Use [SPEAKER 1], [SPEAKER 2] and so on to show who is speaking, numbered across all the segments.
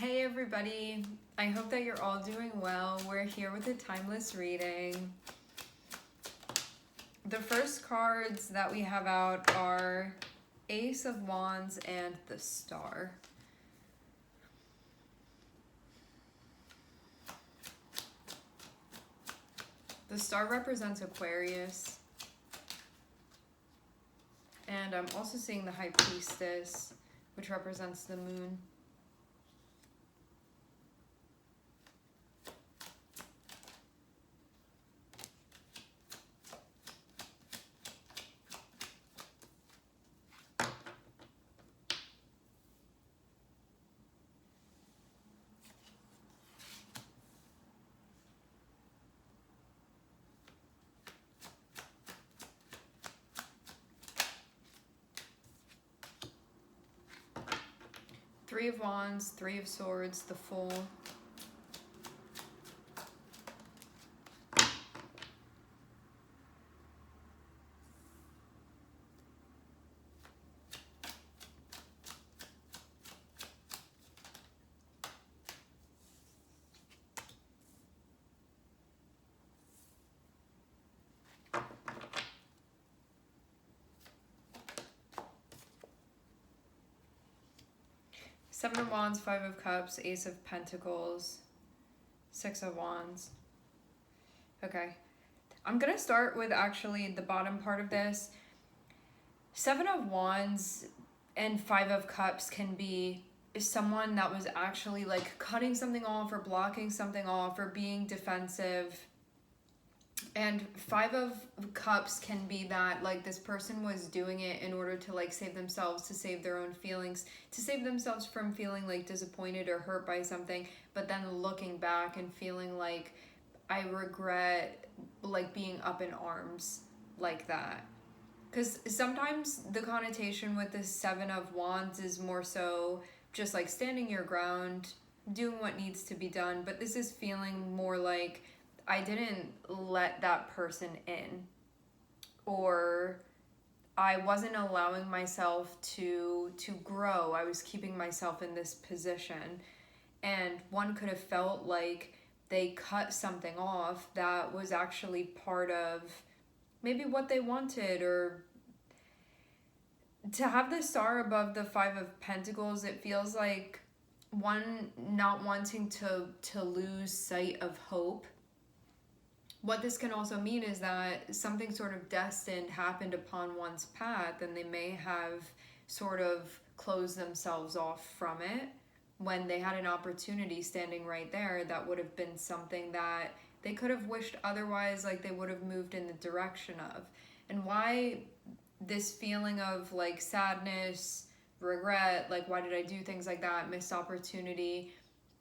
[SPEAKER 1] Hey everybody, I hope that you're all doing well. We're here with a timeless reading. The first cards that we have out are Ace of Wands and the Star. The Star represents Aquarius. And I'm also seeing the High Priestess, which represents the Moon. Three of Wands, Three of Swords, the Fool. Seven of Wands, Five of Cups, Ace of Pentacles, Six of Wands. Okay, I'm gonna start with actually the bottom part of this. Seven of Wands and Five of Cups can be someone that was actually like cutting something off or blocking something off or being defensive. And Five of Cups can be that like this person was doing it in order to like save themselves, to save their own feelings, to save themselves from feeling like disappointed or hurt by something, but then looking back and feeling like I regret like being up in arms like that. Because sometimes the connotation with the Seven of Wands is more so just like standing your ground, doing what needs to be done, but this is feeling more like I didn't let that person in, or I wasn't allowing myself to grow. I was keeping myself in this position, and one could have felt like they cut something off that was actually part of maybe what they wanted. Or to have the Star above the Five of Pentacles, it feels like one not wanting to lose sight of hope. What this can also mean is that something sort of destined happened upon one's path, and they may have sort of closed themselves off from it when they had an opportunity standing right there that would have been something that they could have wished otherwise, like they would have moved in the direction of. And why this feeling of like sadness, regret, like why did I do things like that, missed opportunity,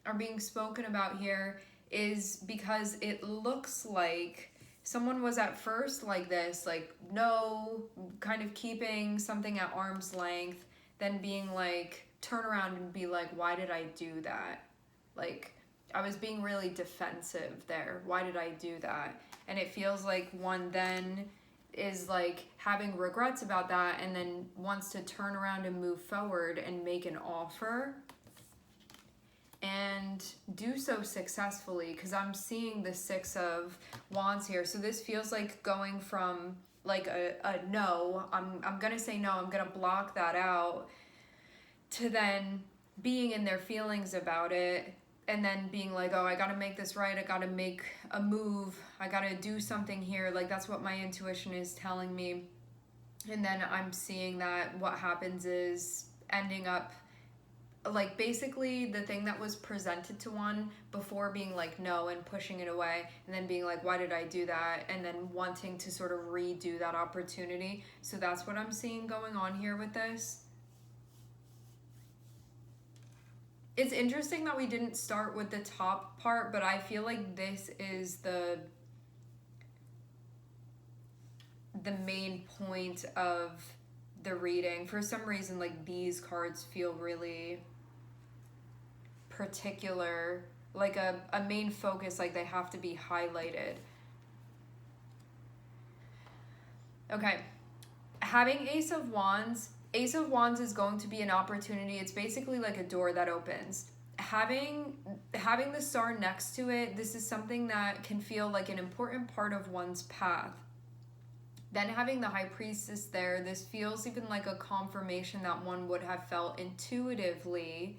[SPEAKER 1] are being spoken about here is because it looks like someone was at first like this, like no, kind of keeping something at arm's length, then being like, turn around and be like, why did I do that? Like, I was being really defensive there. Why did I do that? And it feels like one then is like having regrets about that and then wants to turn around and move forward and make an offer and do so successfully, because I'm seeing the Six of Wands here. So this feels like going from like a no, I'm gonna say no, I'm gonna block that out, to then being in their feelings about it and then being like, oh, I gotta make this right, I gotta make a move, I gotta do something here, like that's what my intuition is telling me. And then I'm seeing that what happens is ending up like basically the thing that was presented to one before being like no and pushing it away, and then being like, why did I do that, and then wanting to sort of redo that opportunity. So that's what I'm seeing going on here with this. It's interesting that we didn't start with the top part, but I feel like this is the main point of the reading. For some reason, like these cards feel really particular, like a main focus, like they have to be highlighted. Okay, having Ace of Wands is going to be an opportunity. It's basically like a door that opens. having the star next to it, this is something that can feel like an important part of one's path. Then having the High Priestess there, this feels even like a confirmation that one would have felt intuitively,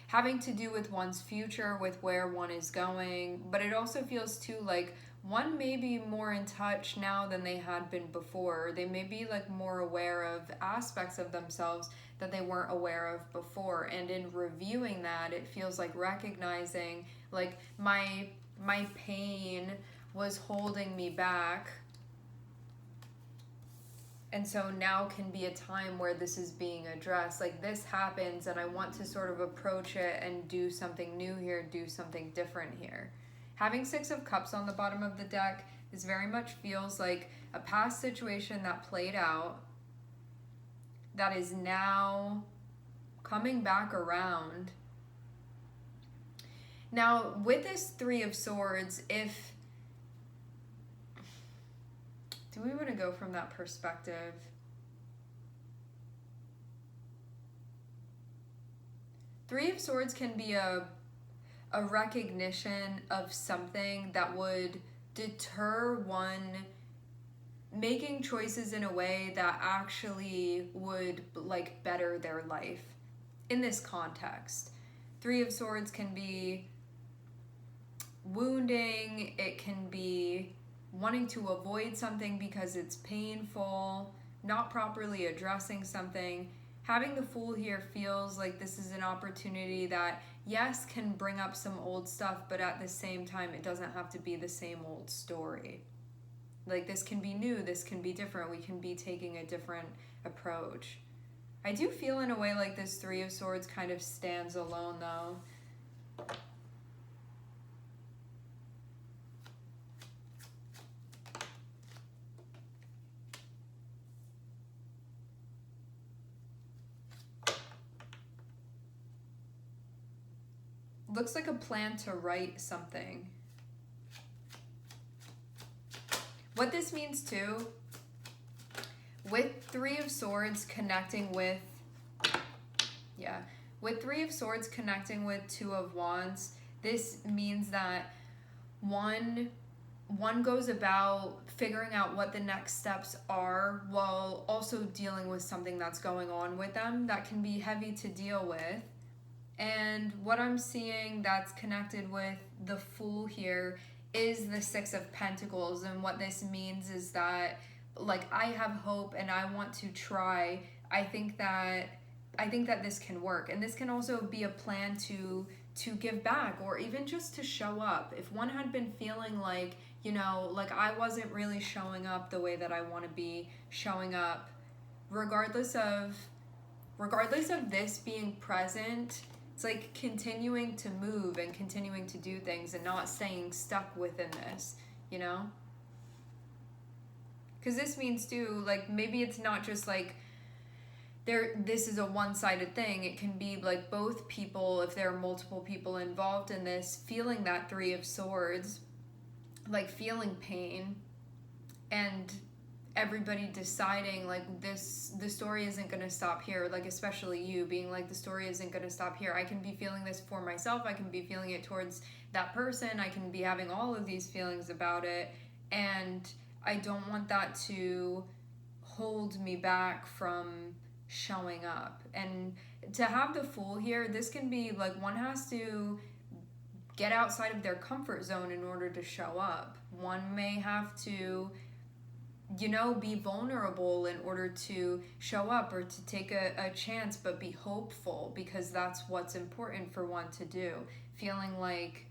[SPEAKER 1] having to do with one's future, with where one is going. But it also feels too like one may be more in touch now than they had been before. They may be like more aware of aspects of themselves that they weren't aware of before. And in reviewing that, it feels like recognizing like my pain was holding me back, and so now can be a time where this is being addressed. Like this happens and I want to sort of approach it and do something new here, do something different here. Having Six of Cups on the bottom of the deck is very much feels like a past situation that played out that is now coming back around. Now with this Three of Swords, do we want to go from that perspective? Three of Swords can be a recognition of something that would deter one making choices in a way that actually would like better their life in this context. Three of Swords can be wounding, it can be wanting to avoid something because it's painful, not properly addressing something. Having the Fool here feels like this is an opportunity that, yes, can bring up some old stuff, but at the same time, it doesn't have to be the same old story. Like this can be new, this can be different, we can be taking a different approach. I do feel in a way like this Three of Swords kind of stands alone though. Looks like a plan to write something. What this means too, with Three of Swords connecting with, with Three of Swords connecting with Two of Wands, this means that one goes about figuring out what the next steps are while also dealing with something that's going on with them that can be heavy to deal with. And what I'm seeing that's connected with the Fool here is the Six of Pentacles. And what this means is that, like, I have hope and I want to try. I think that this can work. And this can also be a plan to give back, or even just to show up. If one had been feeling like, you know, like I wasn't really showing up the way that I want to be showing up, regardless of this being present, it's like continuing to move and continuing to do things and not staying stuck within this, you know? Because this means too, like, maybe it's not just like this is a one-sided thing. It can be like both people, if there are multiple people involved in this, feeling that Three of Swords, like feeling pain, and everybody deciding like the story isn't going to stop here, like especially you being like the story isn't going to stop here. I can be feeling this for myself, I can be feeling it towards that person, I can be having all of these feelings about it, and I don't want that to hold me back from showing up. And to have the Fool here, this can be like one has to get outside of their comfort zone in order to show up. One may have to, you know, be vulnerable in order to show up, or to take a chance, but be hopeful, because that's what's important for one to do. Feeling like,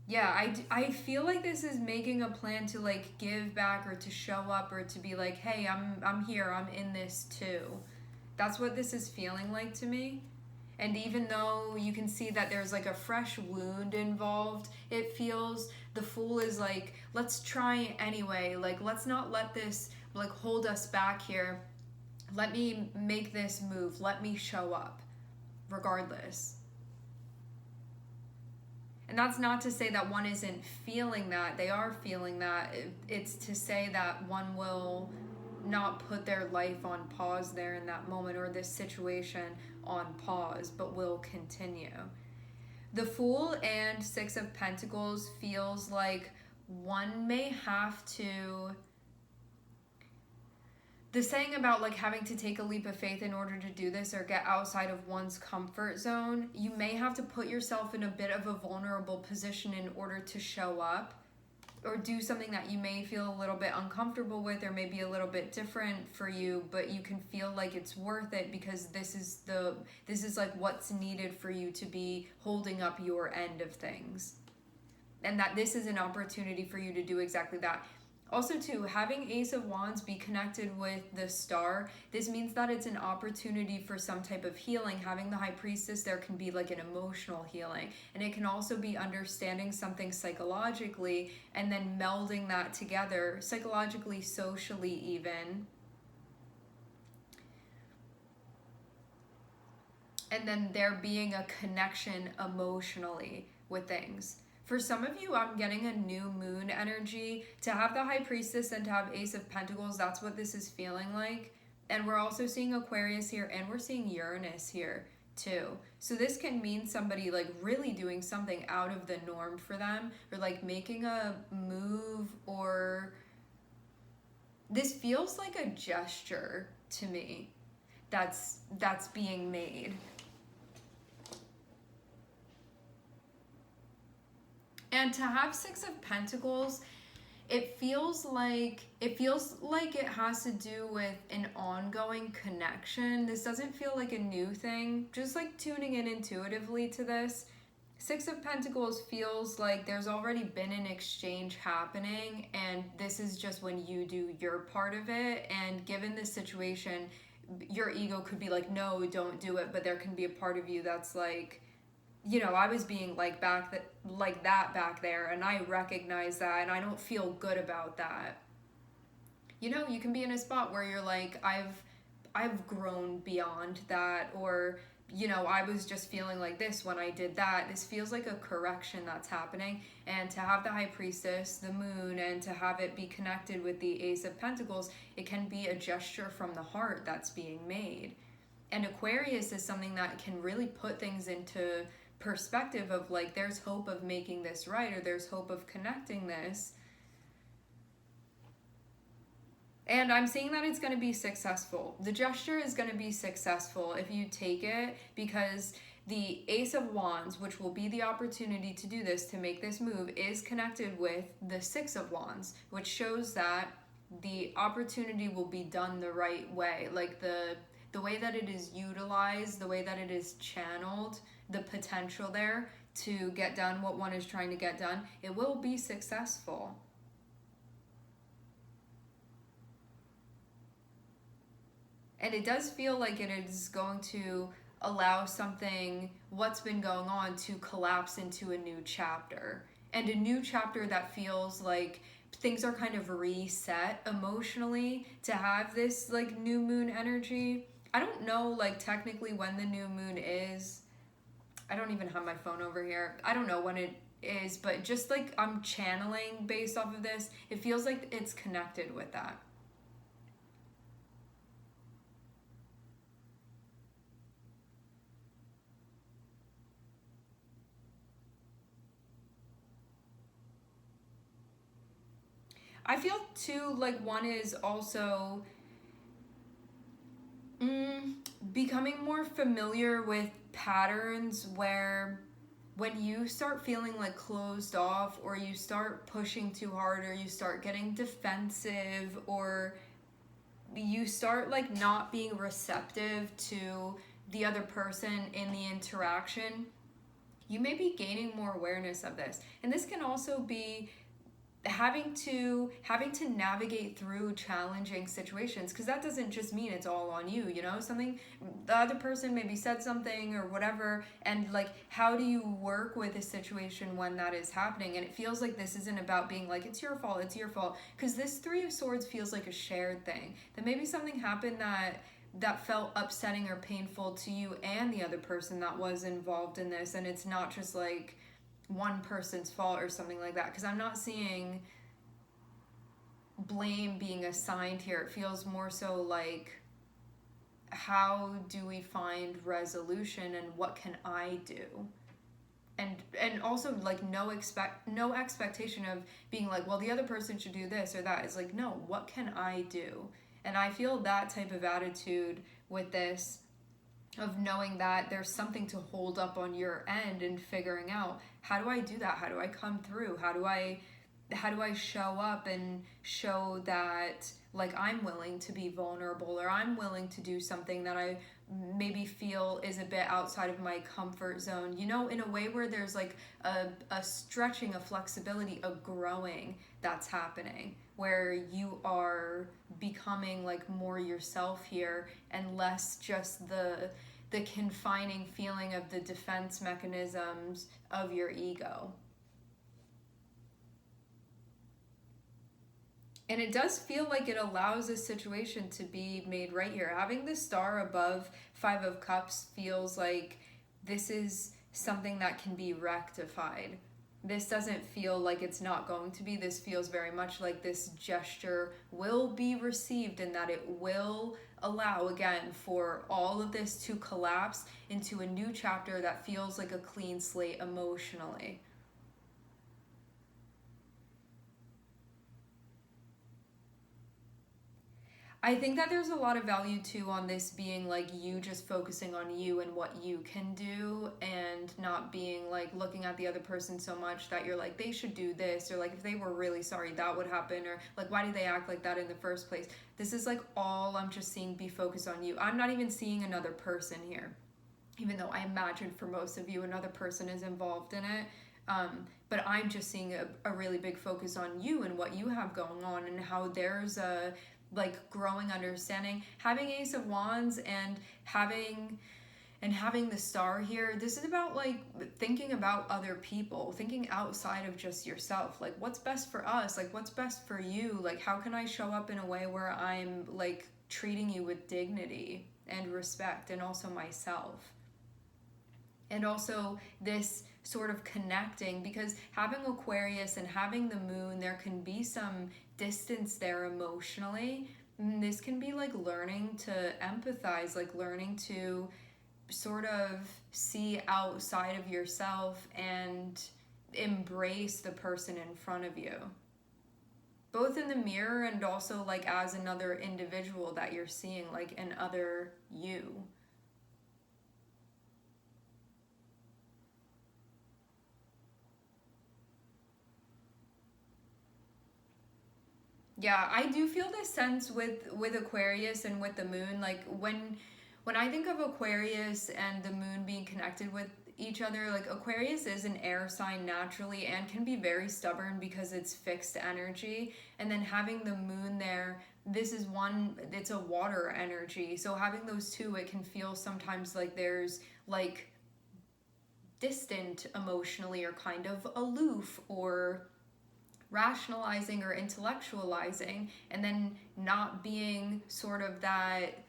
[SPEAKER 1] yeah, I feel like this is making a plan to like give back, or to show up, or to be like, hey, I'm here, I'm in this too. That's what this is feeling like to me. And even though you can see that there's like a fresh wound involved, it feels the Fool is like, let's try anyway. Like, let's not let this like hold us back here. Let me make this move. Let me show up regardless. And that's not to say that one isn't feeling that. They are feeling that. It's to say that one will not put their life on pause there in that moment, or this situation on pause, but will continue. The Fool and Six of Pentacles feels like one may have to, the saying about like having to take a leap of faith in order to do this or get outside of one's comfort zone, you may have to put yourself in a bit of a vulnerable position in order to show up or do something that you may feel a little bit uncomfortable with or maybe a little bit different for you, but you can feel like it's worth it because this is like what's needed for you to be holding up your end of things. And that this is an opportunity for you to do exactly that. Also, too, having Ace of Wands be connected with the Star, this means that it's an opportunity for some type of healing. Having the High Priestess there can be like an emotional healing. And it can also be understanding something psychologically and then melding that together, psychologically, socially even. And then there being a connection emotionally with things. For some of you, I'm getting a new moon energy. To have the High Priestess and to have Ace of Pentacles, that's what this is feeling like. And we're also seeing Aquarius here, and we're seeing Uranus here too. So this can mean somebody like really doing something out of the norm for them, or like making a move, or this feels like a gesture to me that's being made. And to have Six of Pentacles, it feels like it has to do with an ongoing connection. This doesn't feel like a new thing. Just like tuning in intuitively to this, Six of Pentacles feels like there's already been an exchange happening, and this is just when you do your part of it. And given this situation, your ego could be like, no, don't do it, but there can be a part of you that's like, you know, I was being like that back there, and I recognize that, and I don't feel good about that. You know, you can be in a spot where you're like, I've grown beyond that, or you know, I was just feeling like this when I did that. This feels like a correction that's happening, and to have the High Priestess, the Moon, and to have it be connected with the Ace of Pentacles, it can be a gesture from the heart that's being made. And Aquarius is something that can really put things into perspective of like, there's hope of making this right, or there's hope of connecting this. And I'm seeing that it's going to be successful. The gesture is going to be successful if you take it, because the Ace of Wands, which will be the opportunity to do this, to make this move, is connected with the Six of Wands, which shows that the opportunity will be done the right way. Like the way that it is utilized, the way that it is channeled, the potential there to get done what one is trying to get done, it will be successful. And it does feel like it is going to allow something, what's been going on, to collapse into a new chapter. And a new chapter that feels like things are kind of reset emotionally. To have this like new moon energy, I don't know like technically when the new moon is. I don't even have my phone over here. I don't know when it is, but just like I'm channeling based off of this, it feels like it's connected with that. I feel too like one is also becoming more familiar with patterns where when you start feeling like closed off, or you start pushing too hard, or you start getting defensive, or you start like not being receptive to the other person in the interaction, you may be gaining more awareness of this. And this can also be having to navigate through challenging situations, because that doesn't just mean it's all on you, you know, something, the other person maybe said something or whatever, and like, how do you work with a situation when that is happening? And it feels like this isn't about being like, it's your fault, because this Three of Swords feels like a shared thing, that maybe something happened that felt upsetting or painful to you and the other person that was involved in this, and it's not just like one person's fault or something like that, because I'm not seeing blame being assigned here. It feels more so like how do we find resolution, and what can I do? And also, like, no expectation of being like, well, the other person should do this or that. It's like, no, what can I do? And I feel that type of attitude with this, of knowing that there's something to hold up on your end and figuring out, how do I do that? How do I come through? How do I show up and show that, like, I'm willing to be vulnerable, or I'm willing to do something that I maybe feel is a bit outside of my comfort zone, in a way where there's like a stretching, a flexibility, a growing that's happening, where you are becoming like more yourself here, and less just the confining feeling of the defense mechanisms of your ego. And it does feel like it allows a situation to be made right here. Having the star above Five of Cups feels like this is something that can be rectified. This doesn't feel like it's not going to be. This feels very much like this gesture will be received, and that it will allow, again, for all of this to collapse into a new chapter that feels like a clean slate emotionally. I think that there's a lot of value too on this being like you just focusing on you and what you can do, and not being like looking at the other person so much that you're like, they should do this, or like, if they were really sorry that would happen, or like, why do they act like that in the first place? This is like all I'm just seeing be focused on you. I'm not even seeing another person here, even though I imagine for most of you another person is involved in it. But I'm just seeing a really big focus on you and what you have going on, and how there's a like growing understanding. Having Ace of Wands and having the star here, this is about like thinking about other people, thinking outside of just yourself, like what's best for us, like what's best for you, like how can I show up in a way where I'm like treating you with dignity and respect, and also myself. And also this sort of connecting, because having Aquarius and having the moon, there can be some distance there emotionally. And this can be like learning to empathize, like learning to sort of see outside of yourself and embrace the person in front of you, both in the mirror and also like as another individual that you're seeing, like an other you. Yeah, I do feel this sense with Aquarius and with the moon. Like when I think of Aquarius and the moon being connected with each other, like Aquarius is an air sign naturally and can be very stubborn because it's fixed energy. And then having the moon there, this is one, it's a water energy. So having those two, it can feel sometimes like there's like distant emotionally, or kind of aloof, or rationalizing or intellectualizing, and then not being sort of that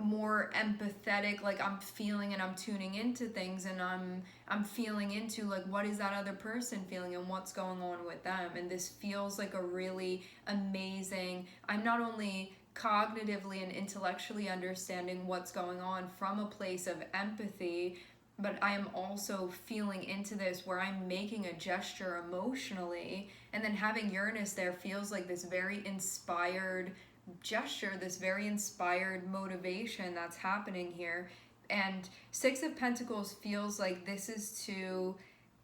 [SPEAKER 1] more empathetic, like I'm feeling and I'm tuning into things, and I'm feeling into like what is that other person feeling and what's going on with them. And this feels like a really amazing, I'm not only cognitively and intellectually understanding what's going on from a place of empathy, but I am also feeling into this where I'm making a gesture emotionally. And then having Uranus there feels like this very inspired gesture, this very inspired motivation that's happening here. And Six of Pentacles feels like this is to,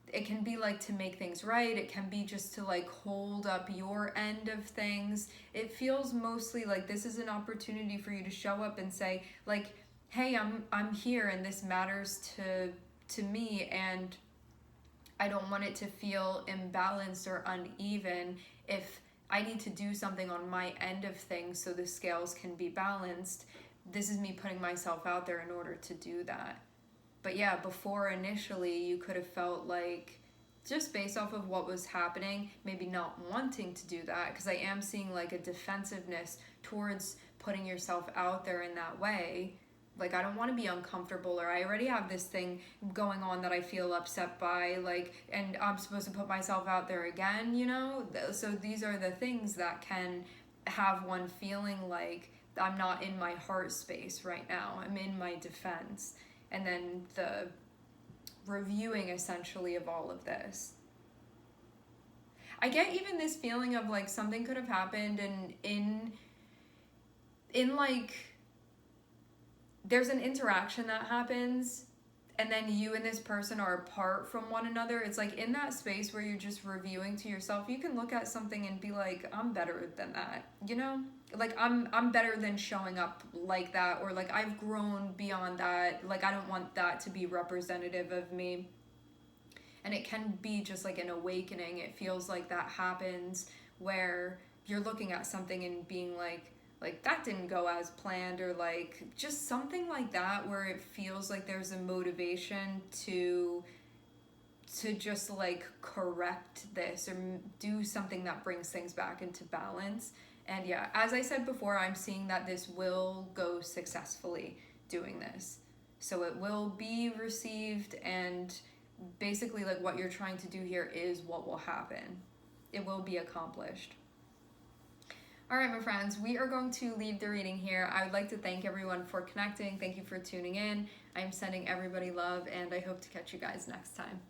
[SPEAKER 1] it can be like to make things right, it can be just to like hold up your end of things. It feels mostly like this is an opportunity for you to show up and say like, hey, I'm here and this matters to me, and I don't want it to feel imbalanced or uneven. If I need to do something on my end of things so the scales can be balanced, this is me putting myself out there in order to do that. But yeah, before initially you could have felt like, just based off of what was happening, maybe not wanting to do that, because I am seeing like a defensiveness towards putting yourself out there in that way. Like, I don't want to be uncomfortable, or I already have this thing going on that I feel upset by, like, and I'm supposed to put myself out there again, So these are the things that can have one feeling like I'm not in my heart space right now. I'm in my defense. And then the reviewing essentially of all of this. I get even this feeling of like something could have happened, and in like there's an interaction that happens, and then you and this person are apart from one another. It's like in that space where you're just reviewing to yourself, you can look at something and be like, I'm better than that, you know? Like I'm better than showing up like that, or like I've grown beyond that. Like I don't want that to be representative of me. And it can be just like an awakening. It feels like that happens where you're looking at something and being like that didn't go as planned, or like just something like that, where it feels like there's a motivation to just like correct this or do something that brings things back into balance. And yeah, as I said before, I'm seeing that this will go successfully doing this. So it will be received, and basically like what you're trying to do here is what will happen. It will be accomplished. All right, my friends, we are going to leave the reading here. I would like to thank everyone for connecting. Thank you for tuning in. I'm sending everybody love, and I hope to catch you guys next time.